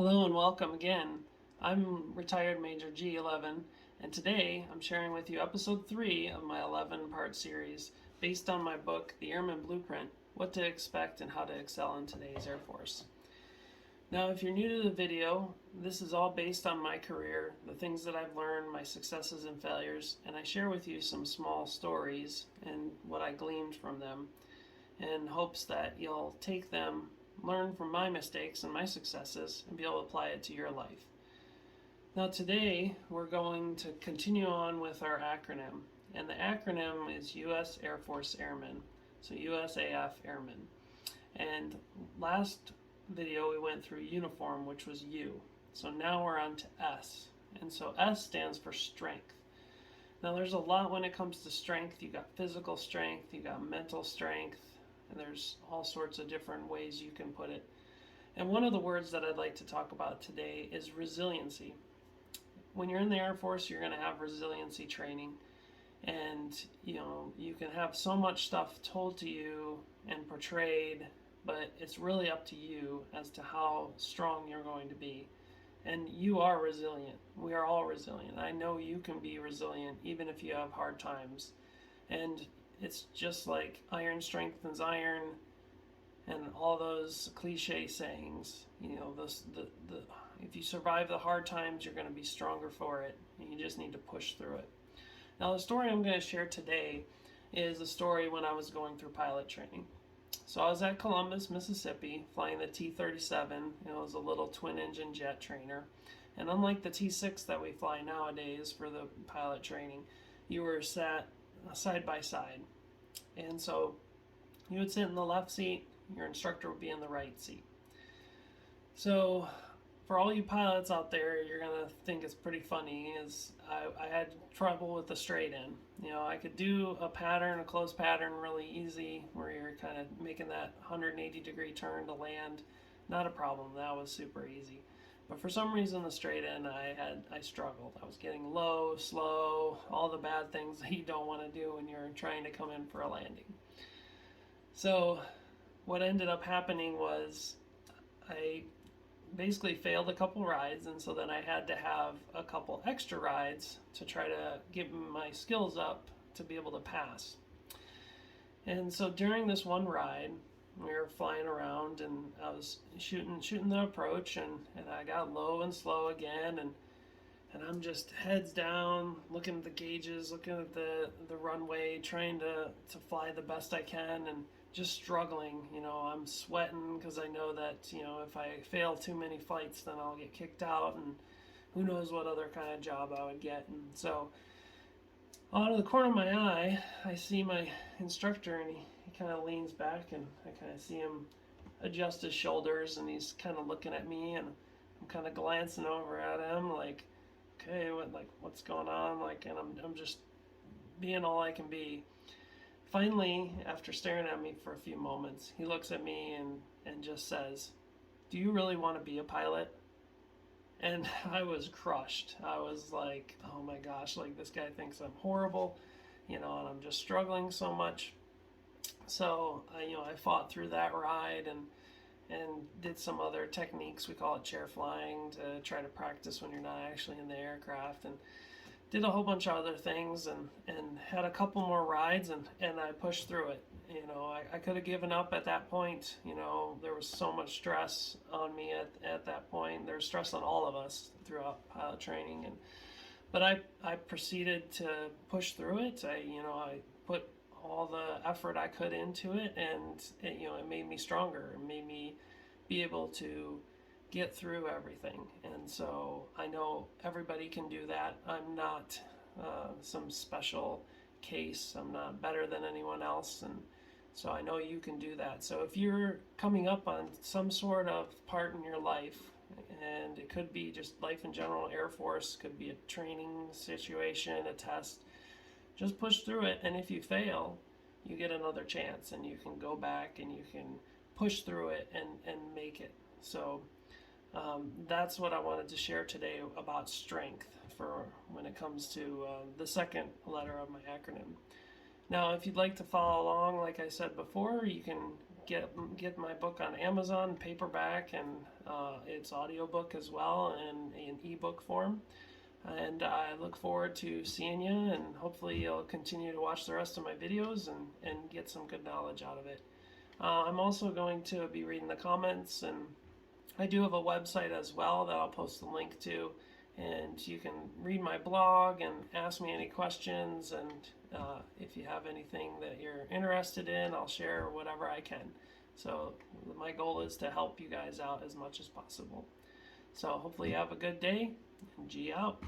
Hello and welcome again. I'm retired Major G11, and today I'm sharing with you episode 3 of my 11-part series based on my book, The Airman Blueprint, What to Expect and How to Excel in Today's Air Force. Now, if you're new to the video, this is all based on my career, the things that I've learned, my successes and failures, and I share with you some small stories and what I gleaned from them in hopes that you'll take them, learn from my mistakes and my successes, and be able to apply it to your life. Now today we're going to continue on with our acronym, and the acronym is U.S. Air Force Airmen, so USAF Airmen. And last video we went through uniform, which was U. So now we're on to S, and so S stands for strength. Now there's a lot when it comes to strength. You got physical strength, you got mental strength, and there's all sorts of different ways you can put it. And one of the words that I'd like to talk about today is resiliency. When you're in the Air Force, you're going to have resiliency training, and you can have so much stuff told to you and portrayed, but it's really up to you as to how strong you're going to be. And you are resilient. We are all resilient. I know you can be resilient even if you have hard times. And it's just like iron strengthens iron and all those cliche sayings. If you survive the hard times, you're going to be stronger for it. And you just need to push through it. Now, the story I'm going to share today is a story when I was going through pilot training. So I was at Columbus, Mississippi, flying the T-37. It was a little twin-engine jet trainer. And unlike the T-6 that we fly nowadays for the pilot training, you were sat side by side. And so you would sit in the left seat, your instructor would be in the right seat. So for all you pilots out there, you're going to think it's pretty funny, is I had trouble with the straight in. I could do a closed pattern really easy, where you're kind of making that 180-degree turn to land. Not a problem, that was super easy. But for some reason, the straight in, I struggled. I was getting low, slow, all the bad things that you don't want to do when you're trying to come in for a landing. So what ended up happening was I basically failed a couple rides, and so then I had to have a couple extra rides to try to get my skills up to be able to pass. And so during this one ride, we were flying around, and I was shooting the approach, and I got low and slow again, and I'm just heads down, looking at the gauges, looking at the runway, trying to fly the best I can, and just struggling. I'm sweating because I know that if I fail too many flights, then I'll get kicked out, and who knows what other kind of job I would get. And so out of the corner of my eye, I see my instructor, and he kind of leans back, and I kind of see him adjust his shoulders, and he's kind of looking at me, and I'm kind of glancing over at him like, okay, what's going on? And I'm just being all I can be. Finally, after staring at me for a few moments, he looks at me and just says, "Do you really want to be a pilot?" And I was crushed. I was like, oh my gosh, this guy thinks I'm horrible, and I'm just struggling so much. So I fought through that ride and did some other techniques. We call it chair flying, to try to practice when you're not actually in the aircraft, and did a whole bunch of other things, and had a couple more rides, and I pushed through it. I could have given up at that point. There was so much stress on me at that point. There's stress on all of us throughout pilot training, but I proceeded to push through it. I put all the effort I could into it, and it made me stronger. It made me be able to get through everything. And so I know everybody can do that. I'm not some special case. I'm not better than anyone else, and so I know you can do that. So if you're coming up on some sort of part in your life, and it could be just life in general, Air Force, could be a training situation, a test, just push through it. And if you fail, you get another chance, and you can go back and you can push through it and make it. So that's what I wanted to share today about strength for when it comes to the second letter of my acronym. Now, if you'd like to follow along, like I said before, you can get my book on Amazon, paperback, and its audiobook as well, and in ebook form. And I look forward to seeing you, and hopefully you'll continue to watch the rest of my videos and get some good knowledge out of it. I'm also going to be reading the comments, and I do have a website as well that I'll post a link to, and you can read my blog and ask me any questions, and if you have anything that you're interested in, I'll share whatever I can. So my goal is to help you guys out as much as possible. So hopefully you have a good day, and G out.